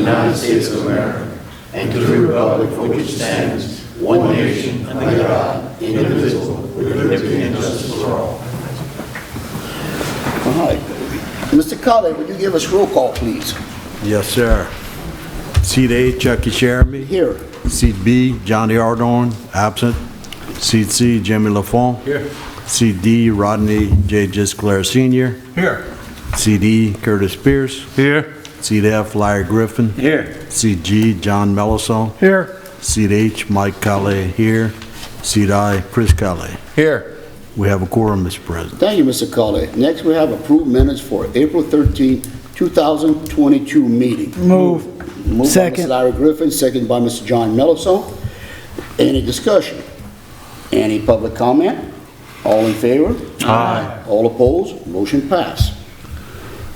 United States of America, and to the republic for which it stands, one nation, under God, indivisible, with liberty and justice for all. All right. Mr. Colley, would you give us roll call, please? Yes, sir. Seat A, Chucky Sheremy. Here. Seat B, Johnny Ardorn, absent. Seat C, Jimmy Lafont. Here. Seat D, Rodney J. Gisclair Sr. Here. Seat E, Curtis Pierce. Here. Seat F, Larry Griffin. Here. Seat G, John Melisson. Here. Seat H, Mike Calais here. Seat I, Chris Calais. Here. We have a quorum, Mr. President. Thank you, Mr. Colley. Next, we have approved minutes for April 13, 2022 meeting. Move. Moved Second. by Mr. Larry Griffin, second by Mr. John Melisson. Any discussion? Any public comment? All in favor? Aye. All opposed? Motion passed.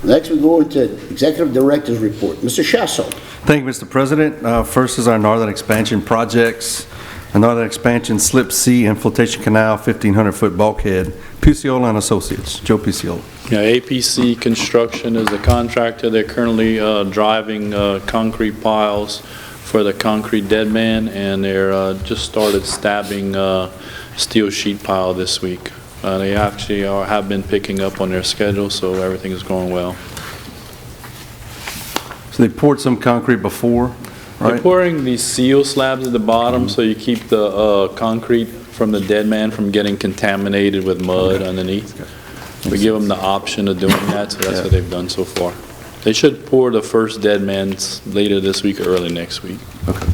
Next, we go into Executive Director's Report. Mr. Shasso. Thank you, Mr. President. First is our Northern Expansion projects. The Northern Expansion Slip C Infiltration Canal, 1,500-foot bulkhead. Puciola and Associates. Joe Puciola. Yeah, APC Construction is the contractor. They're currently driving concrete piles for the concrete dead man, and they're just started stabbing steel sheet pile this week. They actually have been picking up on their schedule, so everything is going well. So they poured some concrete before, They're right? pouring these seal slabs at the bottom, so you keep the concrete from the dead man from getting contaminated with mud underneath. We give them the option of doing that, so that's what they've done so far. They should pour the first dead man's later this week or early next week. Okay.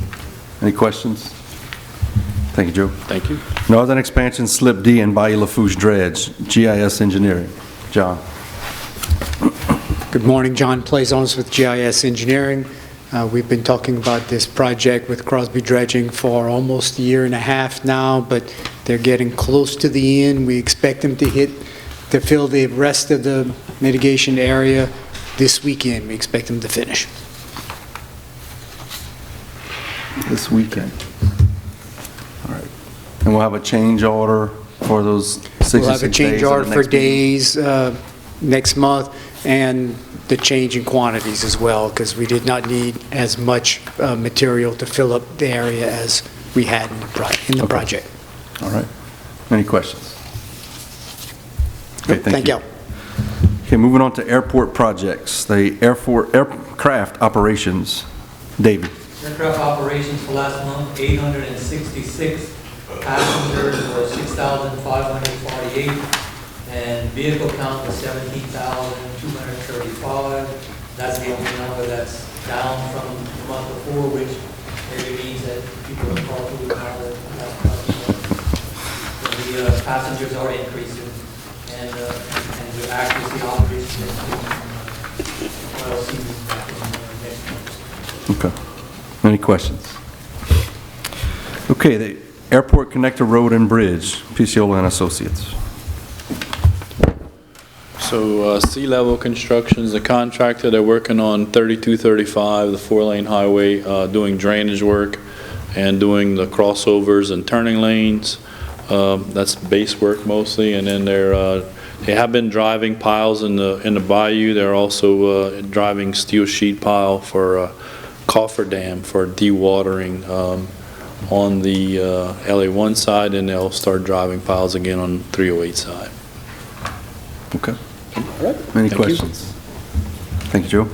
Any questions? Thank you, Joe. Thank you. Northern Expansion Slip D and Bayou Lafourche Dredge, GIS Engineering. John. Good morning, John Plaisance with GIS Engineering. We've been talking about this project with Crosby Dredging for almost a year and a half now, but they're getting close to the end. We expect them to fill the rest of the mitigation area this weekend. We expect them to finish. This weekend. All right. And we'll have a change order for those 66 days. We'll have a change order for days next month, and the change in quantities as well, because we did not need as much material to fill up the area as we had in the project. All right. Any questions? Okay, thank you. Okay, moving on to airport projects. The aircraft operations. David. Aircraft operations for last month, 866 passengers were 6,548, and vehicle count was 17,235. That's the only number that's down from the month before, which maybe means that people are probably more than the passengers are increasing, and we actually see operations next month. Okay. Any questions? Okay, the Airport Connector Road and Bridge, Puciola and Associates. So Sea Level Construction is the contractor. They're working on 3235, the 4-lane highway, doing drainage work and doing the crossovers and turning lanes. That's base work mostly, and then they have been driving piles in the bayou. They're also driving steel sheet pile for Coffer Dam for dewatering on the LA1 side, and they'll start driving piles again on 308 side. Okay. All right. Any Thank questions? Thank you, Joe.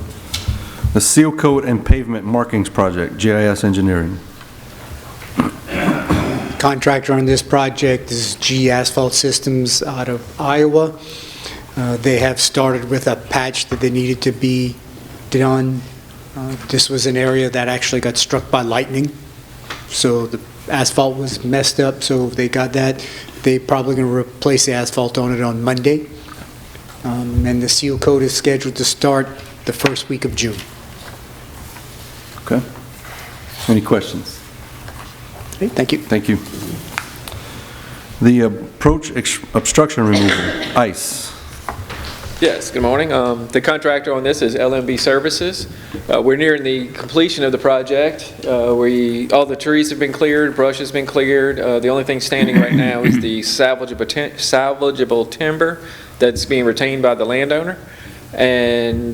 The Sealcoat and Pavement Markings Project, GIS Engineering. Contractor on this project is G Asphalt Systems out of Iowa. They have started with a patch that they needed to be done. This was an area that actually got struck by lightning, so the asphalt was messed up, so they got that. They're probably going to replace the asphalt on it on Monday. And the seal coat is scheduled to start the first week of June. Okay. Any questions? Okay, thank you. Thank you. The approach obstruction removal, ICE. Yes, good morning. The contractor on this is LMB Services. We're nearing the completion of the project. All the trees have been cleared, brush has been cleared. The only thing standing right now is the salvageable timber that's being retained by the landowner. And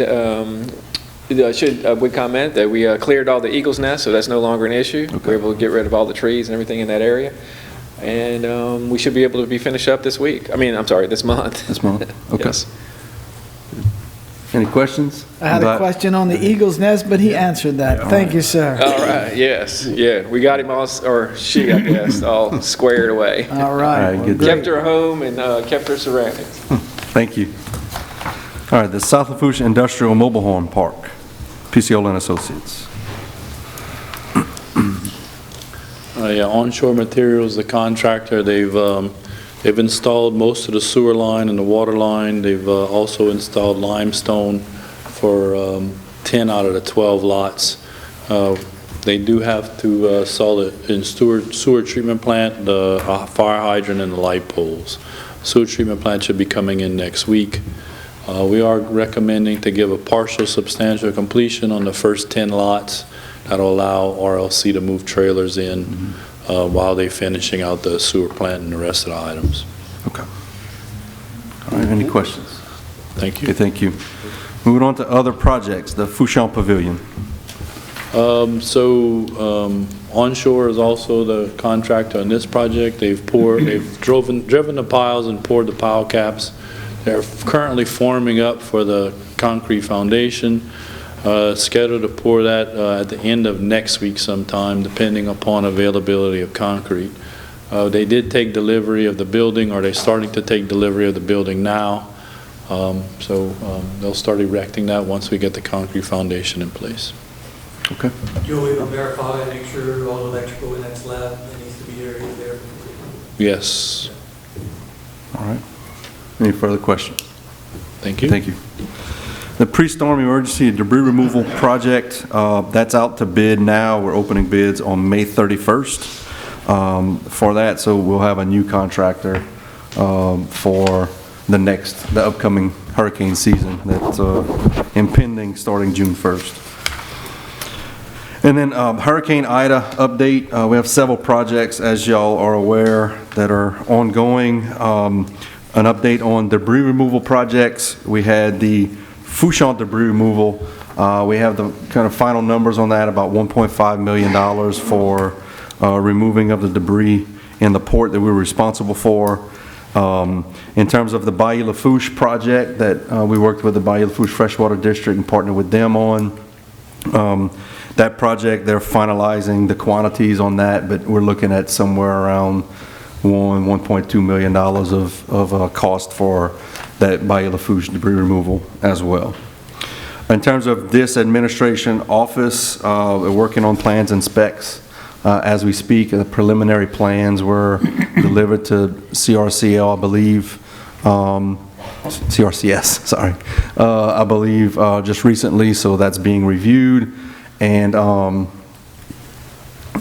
would comment that we cleared all the eagle's nest, so that's no longer an issue. Okay. We're able to get rid of all the trees and everything in that area. And we should be able to be finished up this week. I'm sorry, this month. This month? Okay. Yes. Any questions? I had a question on the eagle's nest, but he answered that. Thank you, sir. All right, yes, yeah. We got him all, or she, I guess, all squared away. All right. All right, good. Kept her home and kept her surroundings. Thank you. All right, the South Lafourche Industrial Mobile Home Park, PCO and Associates. Onshore Materials, the contractor, they've installed most of the sewer line and the water line. They've also installed limestone for 10 out of the 12 lots. They do have to install it in sewer treatment plant, the fire hydrant, and the light poles. Sewer treatment plant should be coming in next week. We are recommending to give a partial substantial completion on the first 10 lots. That'll allow RLC to move trailers in while they're finishing out the sewer plant and the rest of the items. Okay. All right, any questions? Thank Okay, you. thank you. Moving on to other projects, the Fuchsia Pavilion. Onshore is also the contractor on this project. They've driven the piles and poured the pile caps. They're currently forming up for the concrete foundation. Scheduled to pour that at the end of next week sometime, depending upon availability of concrete. They did take delivery of the building, or they're starting to take delivery of the building now. They'll start erecting that once we get the concrete foundation in place. Okay. Joey will verify and make sure all electrical in that slab that needs to be there is there. Yes. All right. Any further questions? Thank you. Thank you. The pre-storm emergency debris removal project, that's out to bid now. We're opening bids on May 31st for that, so we'll have a new contractor for the upcoming hurricane season that's impending starting June 1st. And then Hurricane Ida update. We have several projects, as y'all are aware, that are ongoing. An update on debris removal projects. We had the Fuchsia debris removal. We have the kind of final numbers on that, about $1.5 million for removing of the debris in the port that we were responsible for. In terms of the Bayou Lafourche project that we worked with the Bayou Lafourche Freshwater District and partnered with them on. That project, they're finalizing the quantities on that, but we're looking at somewhere around $1.2 million of cost for that Bayou Lafourche debris removal as well. In terms of this administration office, we're working on plans and specs as we speak. The preliminary plans were delivered to CRCL, I believe, CRCS, sorry, I believe just recently, so that's being reviewed, and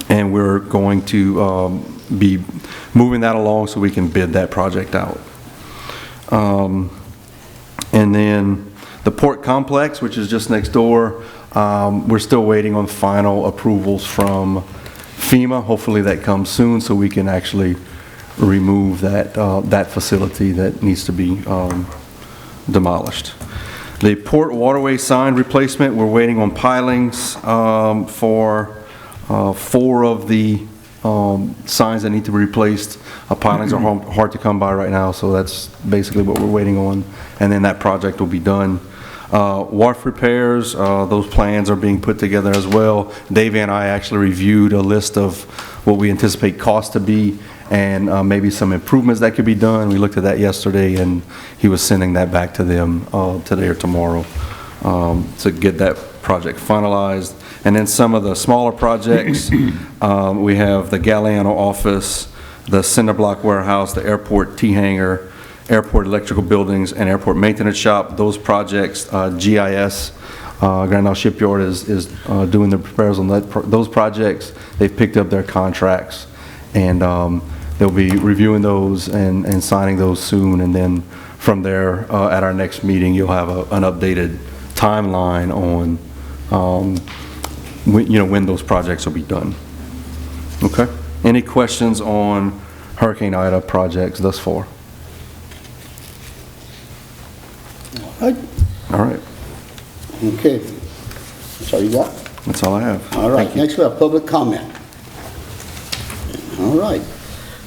we're going to be moving that along so we can bid that project out. And then the port complex, which is just next door, we're still waiting on final approvals from FEMA. Hopefully that comes soon so we can actually remove that facility that needs to be demolished. The port waterway sign replacement, we're waiting on pilings for 4 of the signs that need to be replaced. Pilings are hard to come by right now, so that's basically what we're waiting on, and then that project will be done. Wharf repairs, those plans are being put together as well. Dave and I actually reviewed a list of what we anticipate cost to be and maybe some improvements that could be done. We looked at that yesterday, and he was sending that back to them today or tomorrow to get that project finalized. And then some of the smaller projects, we have the Galliano office, the cinder block warehouse, the airport T-hangar, airport electrical buildings, and airport maintenance shop. Those projects, GIS, Grand Isle Shipyard is doing the repairs on those projects. They've picked up their contracts, and they'll be reviewing those and signing those soon. And then from there, at our next meeting, you'll have an updated timeline on when those projects will be done. Okay. Any questions on Hurricane Ida projects thus far? All right. Okay. all you got? That's all I have. All right, Thank you. next we have public comment. All right.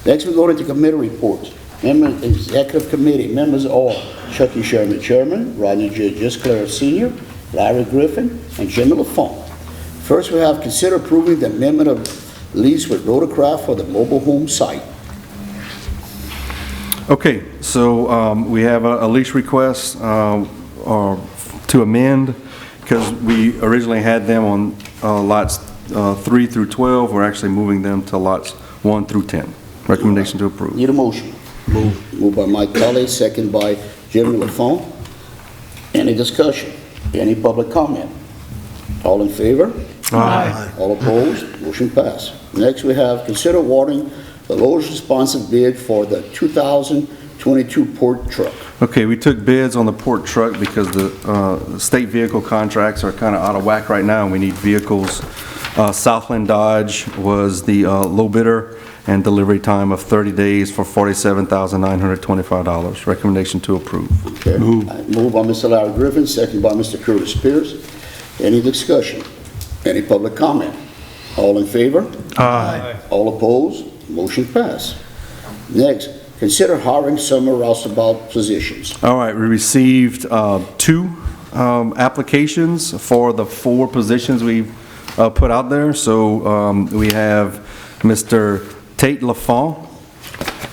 Next we go into committee reports. Member Executive Committee, members are Chucky Sherman, Chairman, Rodney J. Gisclair, Sr., Larry Griffin, and Jimmy Lafont. First, we have consider approving the amendment of lease with Rotocraft for the mobile home site. Okay, so we have a lease request to amend, because we originally had them on lots 3 through 12. We're actually moving them to lots 1 through 10. Recommendation to approve. Need a motion? Moved by Mike Tully, second by Jimmy Lafont. Any discussion? Any public comment? All in favor? Aye. All opposed? Motion passed. Next, we have consider awarding the lowest responsive bid for the 2022 port truck. Okay, we took bids on the port truck because the state vehicle contracts are kind of out of whack right now, and we need vehicles. Southland Dodge was the low bidder, and delivery time of 30 days for $47,925. Recommendation to approve. Okay. Moved by Mr. Larry Griffin, second by Mr. Curtis Pierce. Any discussion? Any public comment? All in favor? Aye. All opposed? Motion passed. Next, consider hiring summer roustabout positions. All right, we received 2 applications for the 4 positions we put out there. So we have Mr. Tate Lafont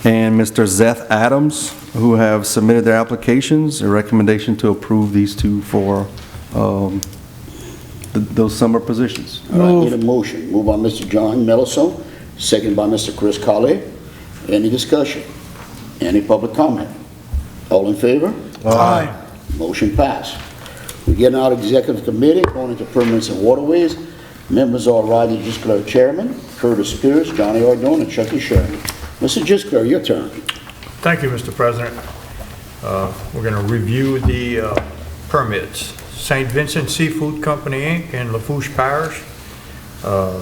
and Mr. Zeth Adams, who have submitted their applications. A recommendation to approve these 2 for those summer positions. All right, need a motion. Moved by Mr. John Melison, second by Mr. Chris Colley. Any discussion? Any public comment? All in favor? Aye. Motion passed. We get out of executive committee, going into permits and waterways. Members are Rodney Gisclair, Chairman, Curtis Pierce, Johnny Ardone, and Chucky Sherman. Mr. Gisclair, your turn. Thank you, Mr. President. We're going to review the permits. St. Vincent Seafood Company, Inc. in Lafourche Parish,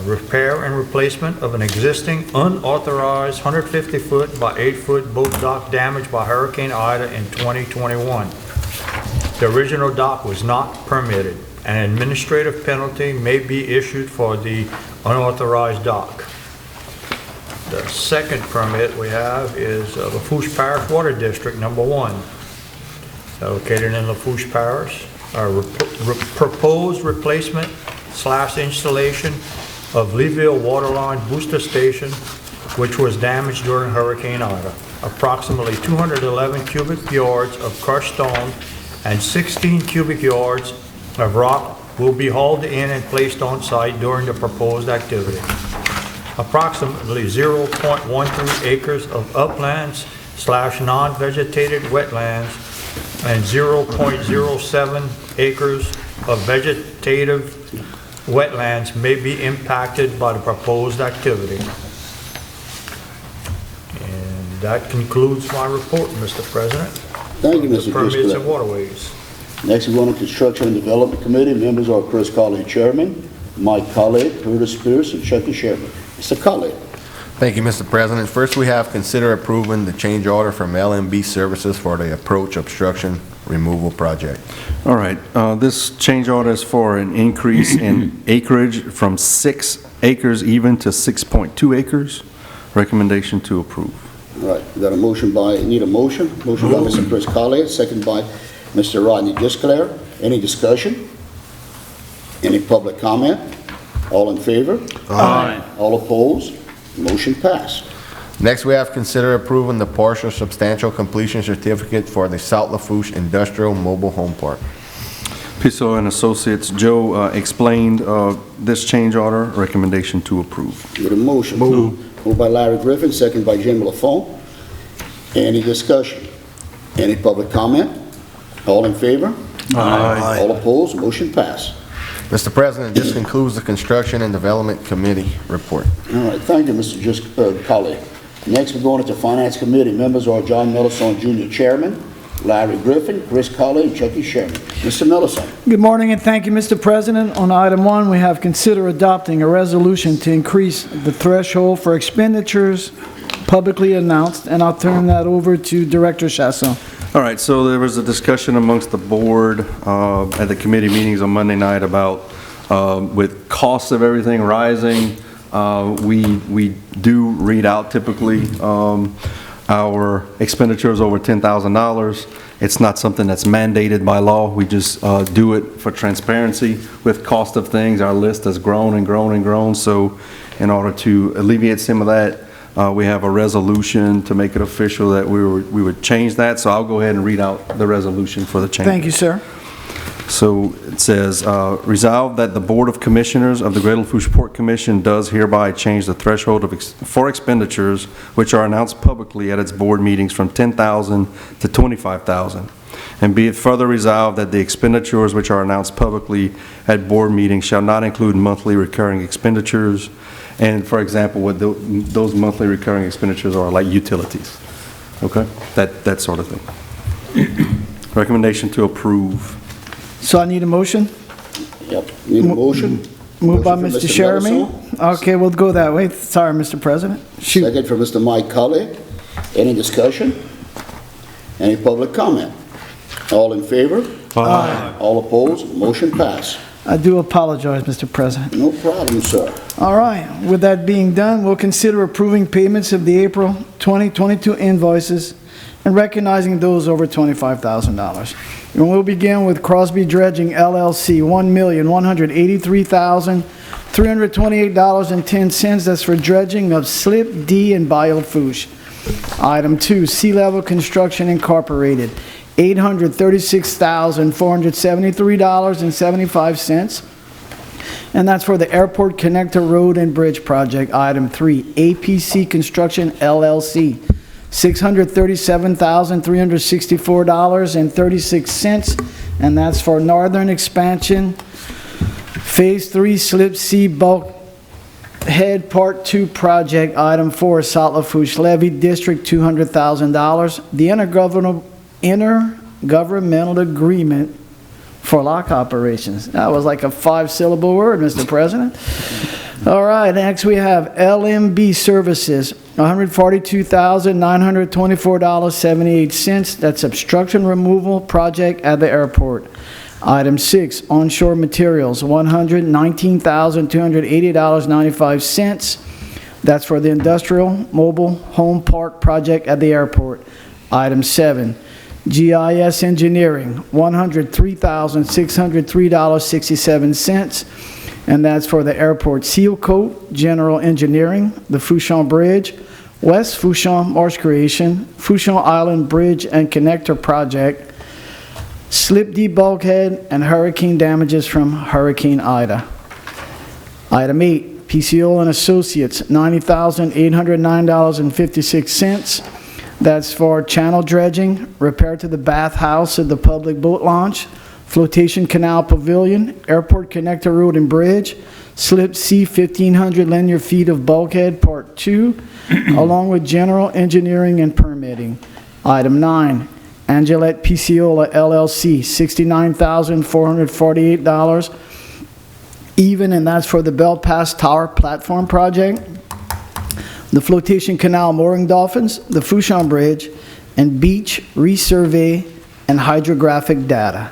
repair and replacement of an existing unauthorized 150-foot by 8-foot boat dock damaged by Hurricane Ida in 2021. The original dock was not permitted. An administrative penalty may be issued for the unauthorized dock. The second permit we have is Lafourche Parish Water District Number 1, located in Lafourche Parish. Proposed replacement / installation of Leeville Waterline Booster Station, which was damaged during Hurricane Ida. Approximately 211 cubic yards of crushed stone and 16 cubic yards of rock will be hauled in and placed on site during the proposed activity. Approximately 0.13 acres of uplands / non-vegetated wetlands and 0.07 acres of vegetative wetlands may be impacted by the proposed activity. And that concludes my report, Mr. President. Thank you, Mr. Permits and Gisclair. waterways. Next, we go to Construction and Development Committee. Members are Chris Colley, Chairman, Mike Colley, Curtis Pierce, and Chucky Sherman. Mr. Colley. Thank you, Mr. President. First, we have consider approving the change order from LMB Services for the approach obstruction removal project. All right, this change order is for an increase in acreage from 6 acres even to 6.2 acres. Recommendation to approve. All right, we got a motion by, need a motion? Motion by Mr. Chris Colley, second by Mr. Rodney Gisclair. Any discussion? Any public comment? All in favor? Aye. All opposed? Motion passed. Next, we have consider approving the partial substantial completion certificate for the South Lafourche Industrial Mobile Home Park. Piso and Associates, Joe explained this change order. Recommendation to approve. Need a motion? Moved by Larry Griffin, second by Jim Lafont. Any discussion? Any public comment? All in favor? Aye. All opposed? Motion passed. Mr. President, this concludes the Construction and Development Committee report. All right, thank you, Mr. Colley. Next, we're going into Finance Committee. Members are John Mellison, Jr., Chairman, Larry Griffin, Chris Colley, and Chucky Sherman. Mr. Mellison. Good morning and thank you, Mr. President. On item 1, we have consider adopting a resolution to increase the threshold for expenditures publicly announced, and I'll turn that over to Director Chasson. All right, so there was a discussion amongst the board at the committee meetings on Monday night about With costs of everything rising, we do read out typically our expenditures over $10,000. It's not something that's mandated by law. We just do it for transparency. With cost of things, our list has grown and grown and grown. So in order to alleviate some of that, we have a resolution to make it official that we would change that. So I'll go ahead and read out the resolution for the change. Thank you, sir. So it says, resolved that the Board of Commissioners of the Greater Lafourche Port Commission does hereby change the threshold for expenditures which are announced publicly at its board meetings from $10,000 to $25,000. And be it further resolved that the expenditures which are announced publicly at board meetings shall not include monthly recurring expenditures. And for example, what those monthly recurring expenditures are like utilities. Okay? That sort of thing. Recommendation to approve. So I need a motion? Yep, need a motion? Moved by Motion Mr. from Sherman. Melison. Okay, we'll go that way. Sorry, Mr. President. Shoot. Second from Mr. Mike Cully. Any discussion? Any public comment? All in favor? Aye. All opposed? Motion passed. I do apologize, Mr. President. No problem, sir. All right, with that being done, we'll consider approving payments of the April 2022 invoices and recognizing those over $25,000. And we'll begin with Crosby Dredging LLC, $1,183,328.10. That's for dredging of Slip D and Bayou Lafourche. Item 2, Sea Level Construction Incorporated, $836,473.75. And that's for the Airport Connector Road and Bridge Project. Item 3, APC Construction LLC, $637,364.36, and that's for Northern Expansion, Phase 3 Slip C Bulkhead Part 2 Project. Item 4, South Lafourche Levy District, $200,000. The intergovernmental agreement for lock operations. That was like a 5-syllable word, Mr. President. All right, next we have LMB Services, $142,924.78. That's obstruction removal project at the airport. Item 6, Onshore Materials, $119,280.95. That's for the Industrial Mobile Home Park project at the airport. Item 7, GIS Engineering, $103,603.67. And that's for the airport. Sealcoat, General Engineering, the Fuchsia Bridge, West Fuchsia Marsh Creation, Fuchsia Island Bridge and Connector Project, Slip D Bulkhead, and hurricane damages from Hurricane Ida. Item 8, PCO and Associates, $90,809.56. That's for channel dredging, repair to the bathhouse of the public boat launch, Flotation Canal Pavilion, Airport Connector Road and Bridge, Slip C 1,500 linear feet of bulkhead, Part 2, along with general engineering and permitting. Item 9, Angelette Piciola LLC, $69,448 even, and that's for the Bell Pass Tower Platform Project, the Flotation Canal Mooring Dolphins, the Fuchsia Bridge, and beach resurvey and hydrographic data.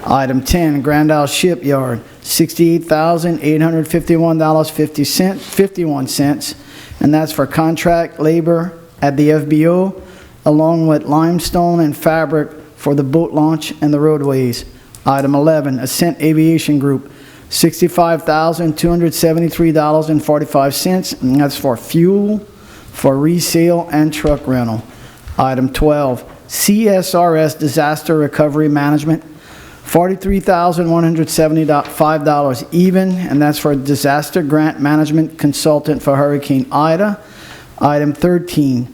Item 10, Grand Isle Shipyard, $68,851.51, and that's for contract labor at the FBO, along with limestone and fabric for the boat launch and the roadways. Item 11, Ascent Aviation Group, $65,273.45, and that's for fuel, for resale, and truck rental. Item 12, CSRS Disaster Recovery Management, $43,175 even, and that's for disaster grant management consultant for Hurricane Ida. Item 13,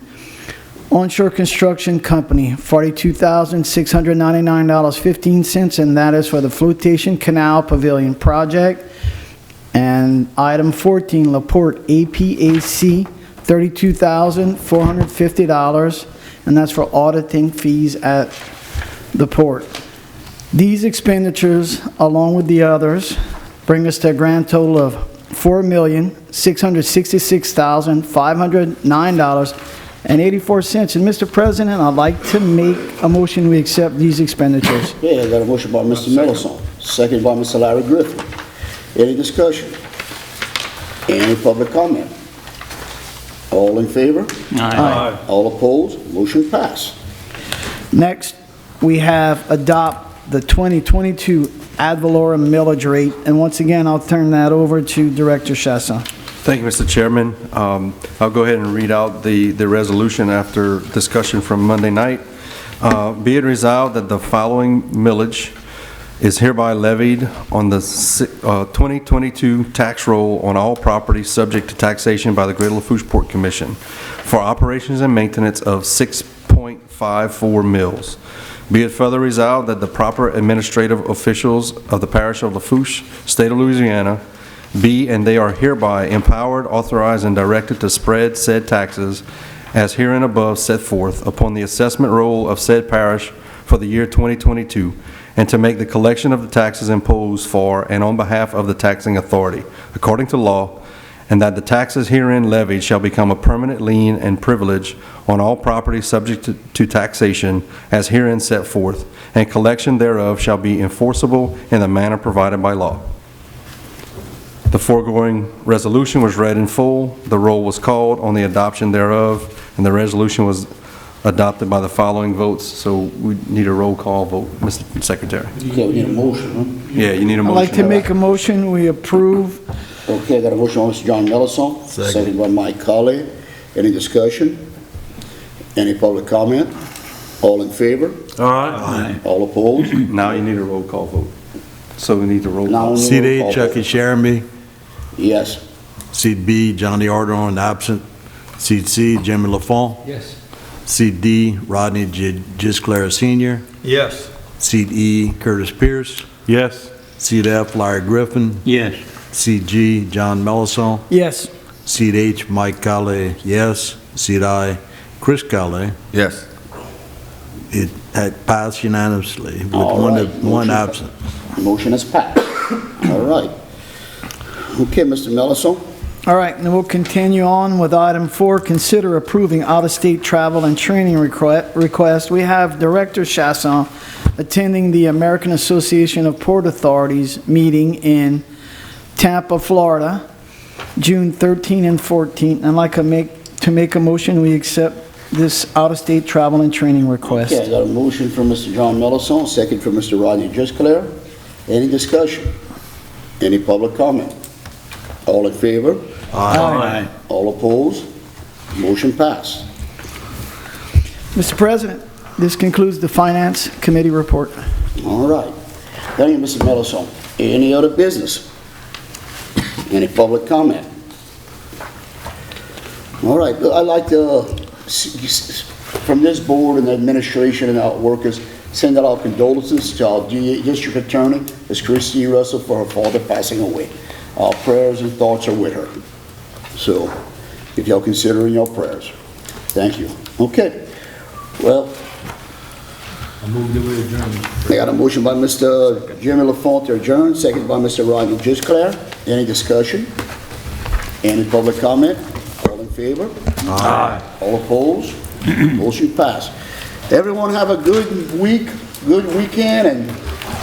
Onshore Construction Company, $42,699.15, and that is for the Flotation Canal Pavilion project. And item 14, LaPorte APAC, $32,450, and that's for auditing fees at the port. These expenditures, along with the others, bring us to a grand total of $4,666,509.84. And Mr. President, I'd like to make a motion we accept these expenditures. Yeah, I got a motion by Mr. Mellison, second by Mr. Larry Griffin. Any discussion? Any public comment? All in favor? Aye. All opposed? Motion passed. Next, we have adopt the 2022 ad valorem millage rate, and once again, I'll turn that over to Director Chasson. Thank you, Mr. Chairman. I'll go ahead and read out the resolution after discussion from Monday night. Be it resolved that the following millage is hereby levied on the 2022 tax roll on all property subject to taxation by the Greater Lafourche Port Commission for operations and maintenance of 6.54 mills. Be it further resolved that the proper administrative officials of the parish of Lafourche, state of Louisiana, be and they are hereby empowered, authorized, and directed to spread said taxes as herein above set forth upon the assessment roll of said parish for the year 2022, and to make the collection of the taxes imposed for and on behalf of the taxing authority, according to law, and that the taxes herein levied shall become a permanent lien and privilege on all property subject to taxation as herein set forth, and collection thereof shall be enforceable in the manner provided by law. The foregoing resolution was read in full, the roll was called on the adoption thereof, and the resolution was adopted by the following votes, so we need a roll call vote, Mr. Secretary. Okay, we need a motion, huh? Yeah, you need a I'd motion. like to make a motion, we approve. Okay, got a motion by Mr. John Mellison, second by Mike Colley. Any discussion? Any public comment? All in favor? Aye. All opposed? Now you need a roll call vote. So we need a roll Now call. we need a Seat roll A, call Chucky vote. Sherman. Yes. Seat B, Johnny Ardorn, absent. Seat C, Jimmy Lafont. Yes. Seat D, Rodney Gisclair Sr. Yes. Seat E, Curtis Pierce. Yes. Seat F, Larry Griffin. Yes. Seat G, John Mellison. Yes. Seat H, Mike Colley, yes. Seat I, Chris Colley. Yes. It had passed unanimously with All right. one absent. Motion is passed. All right. Okay, Mr. Mellison. All right, and we'll continue on with item 4, consider approving out-of-state travel and training request. We have Director Chasson attending the American Association of Port Authorities meeting in Tampa, Florida, June 13 and 14. I'd like to make a motion, we accept this out-of-state travel and training request. Okay, I got a motion from Mr. John Mellison, second from Mr. Rodney Gisclair. Any discussion? Any public comment? All in favor? Aye. All opposed? Motion passed. Mr. President, this concludes the Finance Committee report. All right. Thank you, Mr. Mellison. Any other business? Any public comment? All right, I'd like to, from this board and the administration and our workers, send out our condolences to our district attorney, Ms. Christine Russell, for her father passing away. Our prayers and thoughts are with her. So, if y'all consider in your prayers. Thank you. Okay. Well, I got a motion by Mr. Jimmy Lafont to adjourn, second by Mr. Rodney Gisclair. Any discussion? Any public comment? All in favor? Aye. All opposed? Motion passed. Everyone have a good week, good weekend, and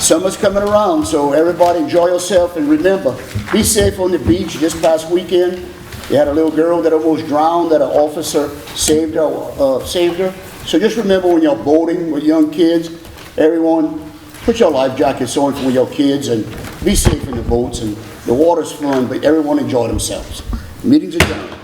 summer's coming around, so everybody enjoy yourself, and remember, be safe on the beach. This past weekend, they had a little girl that almost drowned, that an officer saved her. So just remember when you're boating with young kids, everyone, put your life jackets on for your kids, and be safe in the boats, and the water's fun, but everyone enjoy themselves. Meeting's adjourned.